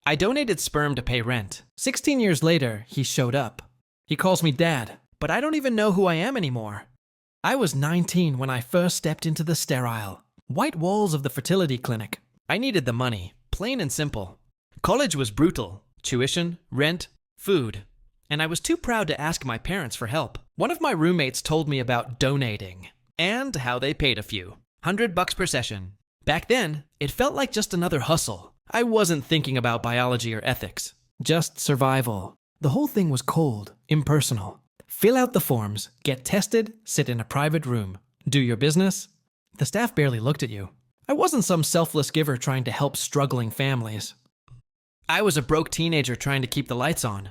I donated sperm to pay rent. 16 years later, he showed up. He calls me dad, but I don't even know who I am anymore. I was 19 when I first stepped into the sterile, white walls of the fertility clinic. I needed the money, plain and simple. College was brutal. Tuition, rent, food. And I was too proud to ask my parents for help. One of my roommates told me about donating and how they paid a few. $100 per session. Back then, it felt like just another hustle. I wasn't thinking about biology or ethics. Just survival. The whole thing was cold, impersonal. Fill out the forms, get tested, sit in a private room. Do your business. The staff barely looked at you. I wasn't some selfless giver trying to help struggling families. I was a broke teenager trying to keep the lights on.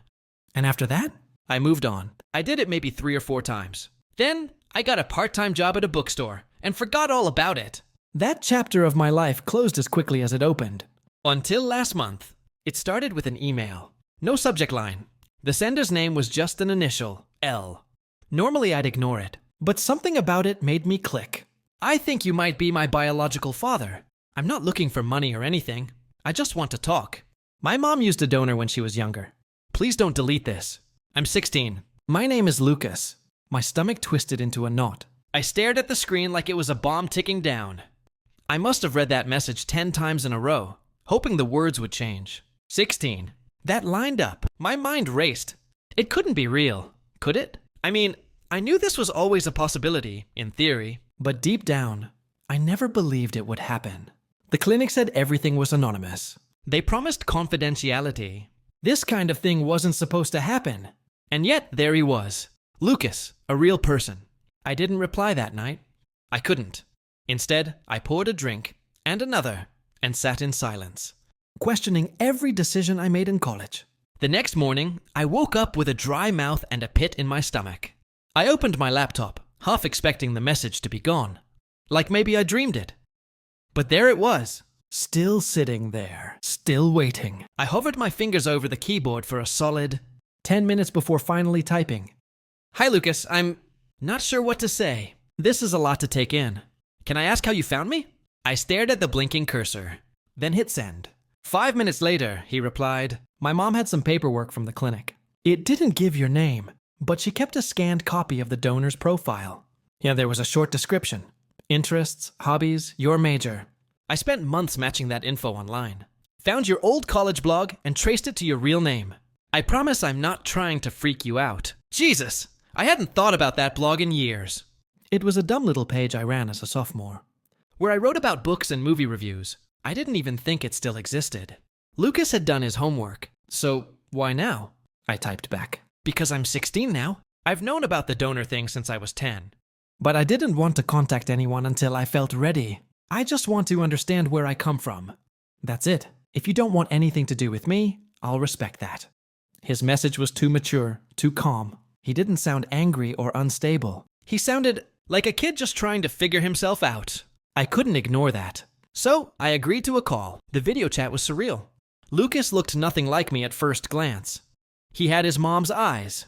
And after that, I moved on. I did it maybe 3 or 4 times. Then, I got a part-time job at a bookstore and forgot all about it. That chapter of my life closed as quickly as it opened. Until last month. It started with an email. No subject line. The sender's name was just an initial, L. Normally I'd ignore it, but something about it made me click. I think you might be my biological father. I'm not looking for money or anything. I just want to talk. My mom used a donor when she was younger. Please don't delete this. I'm 16. My name is Lucas. My stomach twisted into a knot. I stared at the screen like it was a bomb ticking down. I must have read that message 10 times in a row, hoping the words would change. 16. That lined up. My mind raced. It couldn't be real, could it? I mean, I knew this was always a possibility, in theory, but deep down, I never believed it would happen. The clinic said everything was anonymous. They promised confidentiality. This kind of thing wasn't supposed to happen. And yet, there he was. Lucas, a real person. I didn't reply that night. I couldn't. Instead, I poured a drink, and another, and sat in silence, questioning every decision I made in college. The next morning, I woke up with a dry mouth and a pit in my stomach. I opened my laptop, half expecting the message to be gone. Like maybe I dreamed it. But there it was. Still sitting there, still waiting. I hovered my fingers over the keyboard for a solid 10 minutes before finally typing. Hi, Lucas. I'm not sure what to say. This is a lot to take in. Can I ask how you found me? I stared at the blinking cursor, then hit send. 5 minutes later, he replied, my mom had some paperwork from the clinic. It didn't give your name, but she kept a scanned copy of the donor's profile. Yeah, there was a short description. Interests, hobbies, your major. I spent months matching that info online. Found your old college blog and traced it to your real name. I promise I'm not trying to freak you out. Jesus, I hadn't thought about that blog in years. It was a dumb little page I ran as a sophomore, where I wrote about books and movie reviews. I didn't even think it still existed. Lucas had done his homework, so why now? I typed back. Because I'm 16 now. I've known about the donor thing since I was 10. But I didn't want to contact anyone until I felt ready. I just want to understand where I come from. That's it. If you don't want anything to do with me, I'll respect that. His message was too mature, too calm. He didn't sound angry or unstable. He sounded like a kid just trying to figure himself out. I couldn't ignore that. So I agreed to a call. The video chat was surreal. Lucas looked nothing like me at first glance. He had his mom's eyes,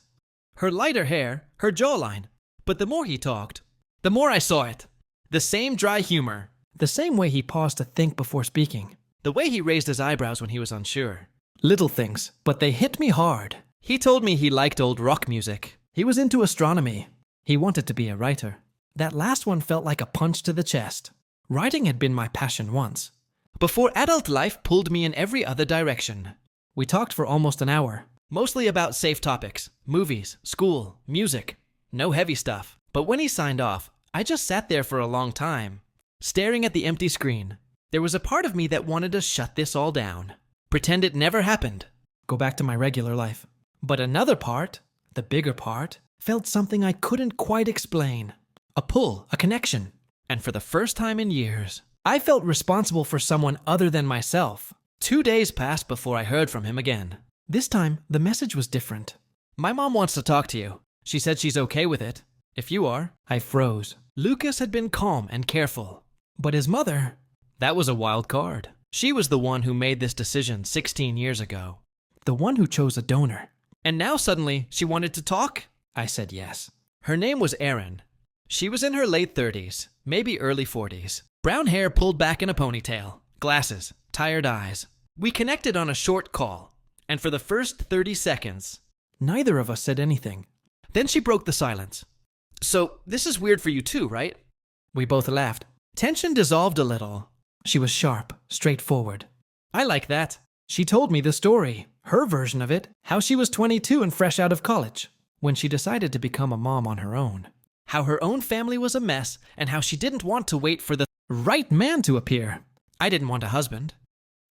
her lighter hair, her jawline. But the more he talked, the more I saw it. The same dry humor. The same way he paused to think before speaking. The way he raised his eyebrows when he was unsure. Little things, but they hit me hard. He told me he liked old rock music. He was into astronomy. He wanted to be a writer. That last one felt like a punch to the chest. Writing had been my passion once, before adult life pulled me in every other direction. We talked for almost an hour, mostly about safe topics, movies, school, music. No heavy stuff. But when he signed off, I just sat there for a long time, staring at the empty screen. There was a part of me that wanted to shut this all down, pretend it never happened, go back to my regular life. But another part, the bigger part, felt something I couldn't quite explain. A pull, a connection. And for the first time in years, I felt responsible for someone other than myself. 2 days passed before I heard from him again. This time, the message was different. My mom wants to talk to you. She said she's okay with it. If you are. I froze. Lucas had been calm and careful. But his mother, that was a wild card. She was the one who made this decision 16 years ago. The one who chose a donor. And now suddenly she wanted to talk? I said yes. Her name was Erin. She was in her late 30s, maybe early 40s. Brown hair pulled back in a ponytail. Glasses. Tired eyes. We connected on a short call, and for the first 30 seconds, neither of us said anything. Then she broke the silence. "So, this is weird for you too, right?" We both laughed. Tension dissolved a little. She was sharp, straightforward. "I like that." She told me the story, her version of it, how she was 22 and fresh out of college, when she decided to become a mom on her own. How her own family was a mess, and how she didn't want to wait for the right man to appear. I didn't want a husband.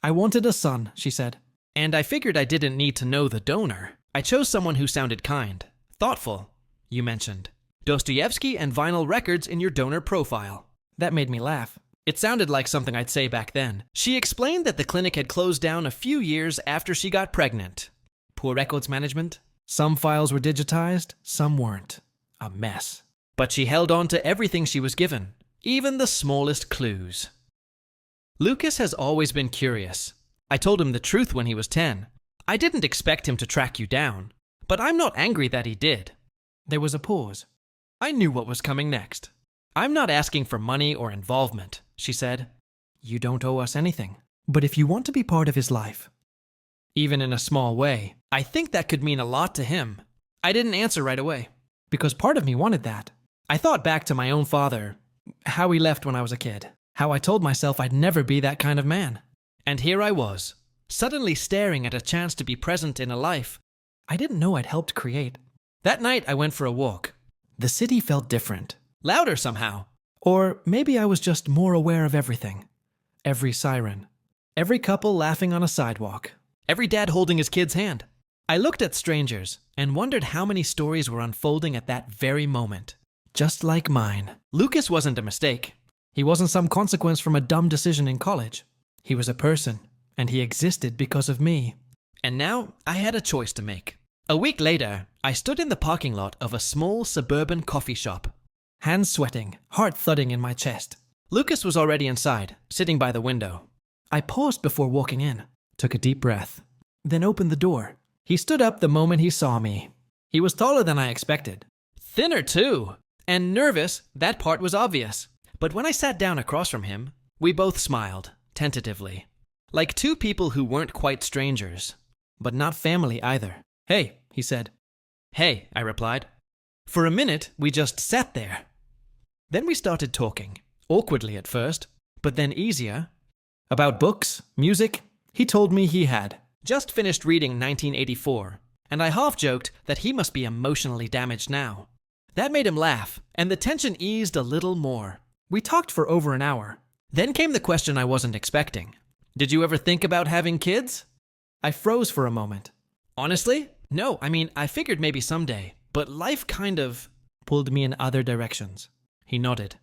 I wanted a son, she said. And I figured I didn't need to know the donor. I chose someone who sounded kind, thoughtful, you mentioned. Dostoevsky and vinyl records in your donor profile. That made me laugh. It sounded like something I'd say back then. She explained that the clinic had closed down a few years after she got pregnant. Poor records management. Some files were digitized, some weren't. A mess. But she held on to everything she was given, even the smallest clues. Lucas has always been curious. I told him the truth when he was 10. I didn't expect him to track you down, but I'm not angry that he did. There was a pause. I knew what was coming next. "I'm not asking for money or involvement," she said. "You don't owe us anything. But if you want to be part of his life, even in a small way, I think that could mean a lot to him." I didn't answer right away, because part of me wanted that. I thought back to my own father, how he left when I was a kid, how I told myself I'd never be that kind of man. And here I was, suddenly staring at a chance to be present in a life I didn't know I'd helped create. That night I went for a walk. The city felt different. Louder somehow. Or maybe I was just more aware of everything. Every siren. Every couple laughing on a sidewalk. Every dad holding his kid's hand. I looked at strangers and wondered how many stories were unfolding at that very moment. Just like mine. Lucas wasn't a mistake. He wasn't some consequence from a dumb decision in college. He was a person, and he existed because of me. And now I had a choice to make. A week later, I stood in the parking lot of a small suburban coffee shop. Hands sweating, heart thudding in my chest. Lucas was already inside, sitting by the window. I paused before walking in, took a deep breath, then opened the door. He stood up the moment he saw me. He was taller than I expected. Thinner too. And nervous, that part was obvious. But when I sat down across from him, we both smiled, tentatively. Like two people who weren't quite strangers, but not family either. "Hey," he said. "Hey," I replied. For a minute, we just sat there. Then we started talking, awkwardly at first, but then easier. About books, music. He told me he had just finished reading 1984, and I half-joked that he must be emotionally damaged now. That made him laugh, and the tension eased a little more. We talked for over an hour. Then came the question I wasn't expecting. "Did you ever think about having kids?" I froze for a moment. "Honestly? No, I figured maybe someday, but life kind of pulled me in other directions." He nodded.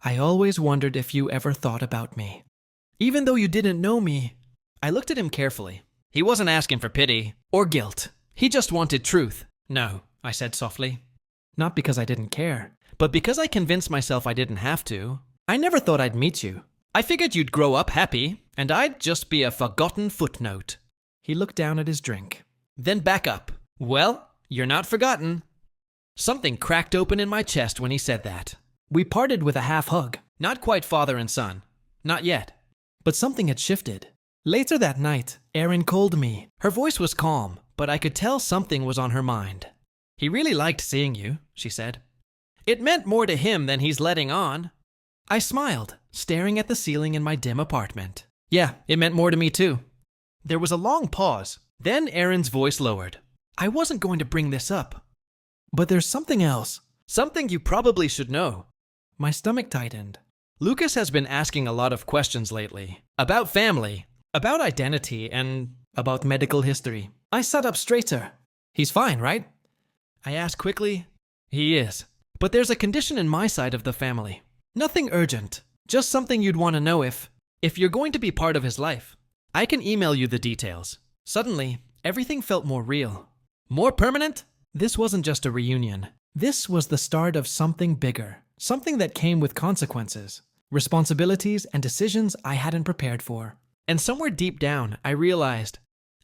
"I always wondered if you ever thought about me. Even though you didn't know me." I looked at him carefully. He wasn't asking for pity or guilt. He just wanted truth. "No," I said softly. Not because I didn't care, but because I convinced myself I didn't have to. I never thought I'd meet you. I figured you'd grow up happy, and I'd just be a forgotten footnote. He looked down at his drink, then back up. "Well, you're not forgotten." Something cracked open in my chest when he said that. We parted with a half hug. Not quite father and son. Not yet. But something had shifted. Later that night, Erin called me. Her voice was calm, but I could tell something was on her mind. "He really liked seeing you," she said. "It meant more to him than he's letting on." I smiled, staring at the ceiling in my dim apartment. "Yeah, it meant more to me too." There was a long pause. Then Erin's voice lowered. "I wasn't going to bring this up, but there's something else. Something you probably should know." My stomach tightened. Lucas has been asking a lot of questions lately. About family, about identity, and about medical history. I sat up straighter. "He's fine, right?" I asked quickly. "He is. But there's a condition in my side of the family. Nothing urgent. Just something you'd want to know if you're going to be part of his life. I can email you the details." Suddenly, everything felt more real. More permanent? This wasn't just a reunion. This was the start of something bigger. Something that came with consequences, responsibilities, and decisions I hadn't prepared for. And somewhere deep down, I realized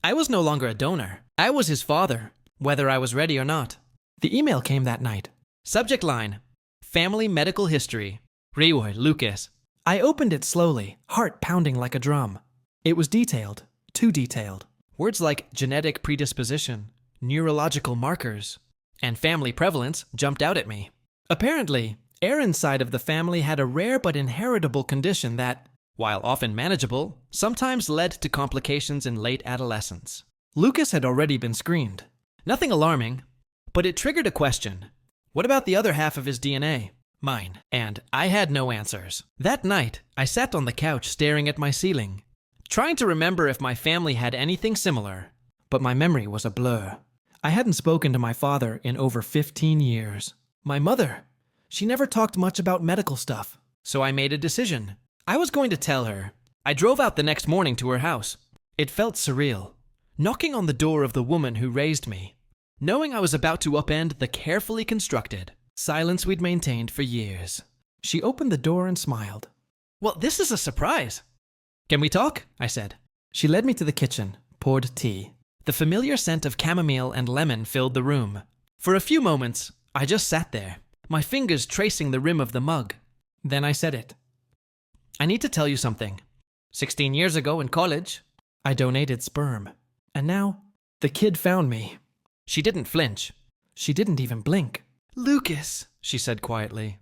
I was no longer a donor. I was his father, whether I was ready or not. The email came that night. Subject line: Family Medical History. Reward, Lucas. I opened it slowly, heart pounding like a drum. It was detailed. too detailed. Words like genetic predisposition, neurological markers, and family prevalence jumped out at me. Apparently, Aaron's side of the family had a rare but inheritable condition that, while often manageable, sometimes led to complications in late adolescence. Lucas had already been screened. Nothing alarming, but it triggered a question. What about the other half of his DNA? Mine. And I had no answers. That night, I sat on the couch staring at my ceiling, trying to remember if my family had anything similar. But my memory was a blur. I hadn't spoken to my father in over 15 years. My mother, she never talked much about medical stuff. So I made a decision. I was going to tell her. I drove out the next morning to her house. It felt surreal. Knocking on the door of the woman who raised me, knowing I was about to upend the carefully constructed silence we'd maintained for years. She opened the door and smiled. Well, this is a surprise. Can we talk? I said. She led me to the kitchen, poured tea. The familiar scent of chamomile and lemon filled the room. For a few moments, I just sat there, my fingers tracing the rim of the mug. Then I said it. I need to tell you something. 16 years ago in college, I donated sperm. And now, the kid found me. She didn't flinch. She didn't even blink. Lucas, she said quietly.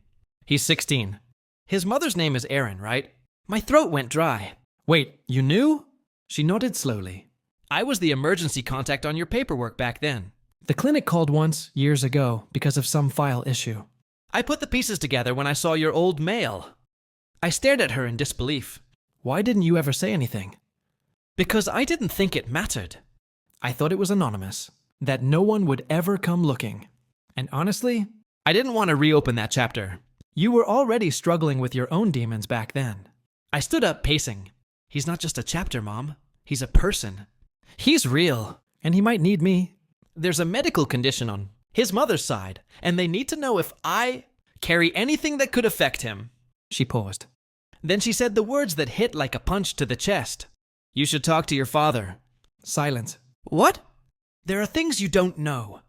He's 16. His mother's name is Aaron, right? My throat went dry. Wait, you knew? She nodded slowly. I was the emergency contact on your paperwork back then. The clinic called once, years ago, because of some file issue. I put the pieces together when I saw your old mail. I stared at her in disbelief. Why didn't you ever say anything? Because I didn't think it mattered. I thought it was anonymous, that no one would ever come looking. And honestly, I didn't want to reopen that chapter. You were already struggling with your own demons back then. I stood up, pacing. He's not just a chapter, Mom. He's a person. He's real, and he might need me. There's a medical condition on his mother's side, and they need to know if I carry anything that could affect him. She paused. Then she said the words that hit like a punch to the chest. You should talk to your father. Silence. What? There are things you don't know.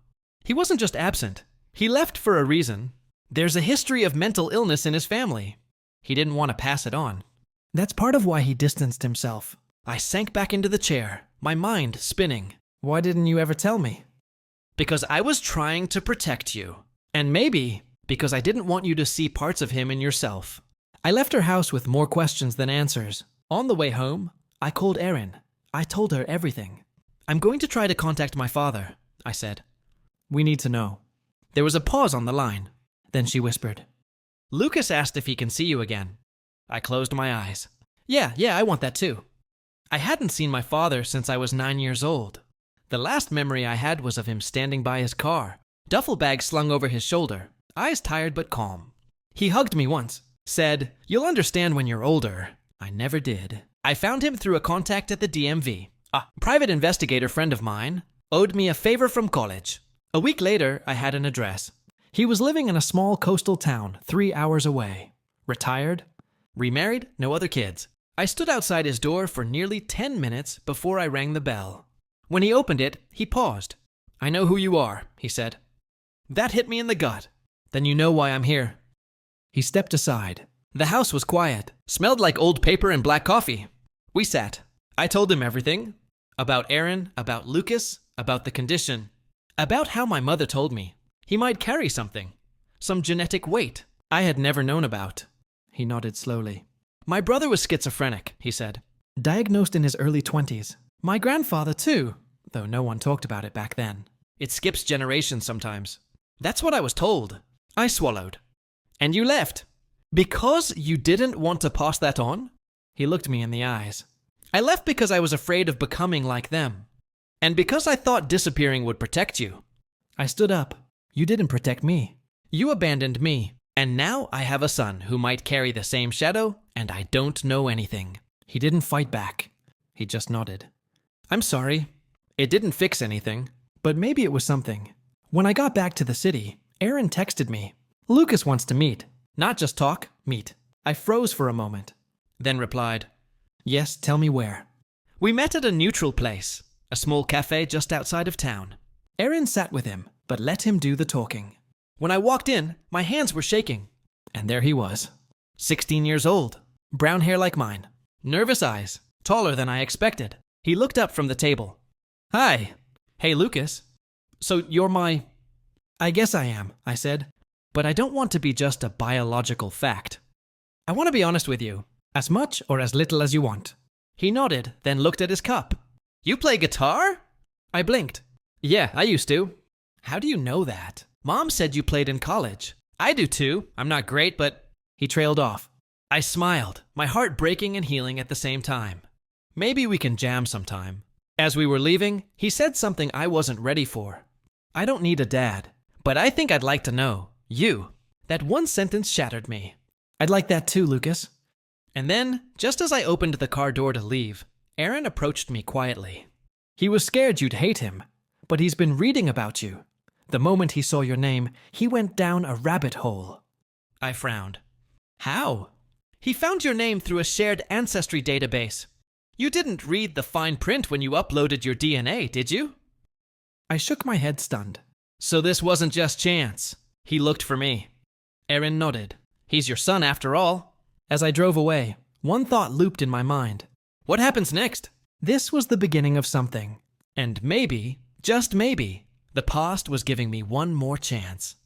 He wasn't just absent. He left for a reason. There's a history of mental illness in his family. He didn't want to pass it on. That's part of why he distanced himself. I sank back into the chair, my mind spinning. Why didn't you ever tell me? Because I was trying to protect you. And maybe because I didn't want you to see parts of him in yourself. I left her house with more questions than answers. On the way home, I called Erin. I told her everything. I'm going to try to contact my father, I said. We need to know. There was a pause on the line. Then she whispered. Lucas asked if he can see you again. I closed my eyes. Yeah, I want that too. I hadn't seen my father since I was 9 years old. The last memory I had was of him standing by his car, duffel bag slung over his shoulder, eyes tired but calm. He hugged me once, said, "You'll understand when you're older." I never did. I found him through a contact at the DMV. A private investigator friend of mine owed me a favor from college. A week later, I had an address. He was living in a small coastal town 3 hours away. Retired, remarried, no other kids. I stood outside his door for nearly 10 minutes before I rang the bell. When he opened it, he paused. I know who you are, he said. That hit me in the gut. Then you know why I'm here. He stepped aside. The house was quiet, smelled like old paper and black coffee. We sat. I told him everything. About Aaron, about Lucas, about the condition. About how my mother told me. He might carry something. Some genetic weight I had never known about. He nodded slowly. My brother was schizophrenic, he said. Diagnosed in his early 20s. My grandfather too, though no one talked about it back then. It skips generations sometimes. That's what I was told. I swallowed. And you left. Because you didn't want to pass that on? He looked me in the eyes. I left because I was afraid of becoming like them. And because I thought disappearing would protect you. I stood up. You didn't protect me. You abandoned me. And now I have a son who might carry the same shadow, and I don't know anything. He didn't fight back. He just nodded. I'm sorry. It didn't fix anything. But maybe it was something. When I got back to the city, Aaron texted me. Lucas wants to meet. Not just talk, meet. I froze for a moment. Then replied, Yes, tell me where. We met at a neutral place. A small cafe just outside of town. Aaron sat with him, but let him do the talking. When I walked in, my hands were shaking. And there he was. 16 years old. Brown hair like mine. Nervous eyes. Taller than I expected. He looked up from the table. Hi. Hey, Lucas. So you're my... I guess I am, I said. But I don't want to be just a biological fact. I want to be honest with you. As much or as little as you want. He nodded, then looked at his cup. You play guitar? I blinked. Yeah, I used to. How do you know that? Mom said you played in college. I do too. I'm not great, but... He trailed off. I smiled, my heart breaking and healing at the same time. Maybe we can jam sometime. As we were leaving, he said something I wasn't ready for. I don't need a dad, but I think I'd like to know. You. That one sentence shattered me. I'd like that too, Lucas. And then, just as I opened the car door to leave, Aaron approached me quietly. He was scared you'd hate him, but he's been reading about you. The moment he saw your name, he went down a rabbit hole. I frowned. How? He found your name through a shared ancestry database. You didn't read the fine print when you uploaded your DNA, did you? I shook my head stunned. So this wasn't just chance. He looked for me. Aaron nodded. He's your son after all. As I drove away, one thought looped in my mind. What happens next? This was the beginning of something. And maybe, just maybe, the past was giving me one more chance.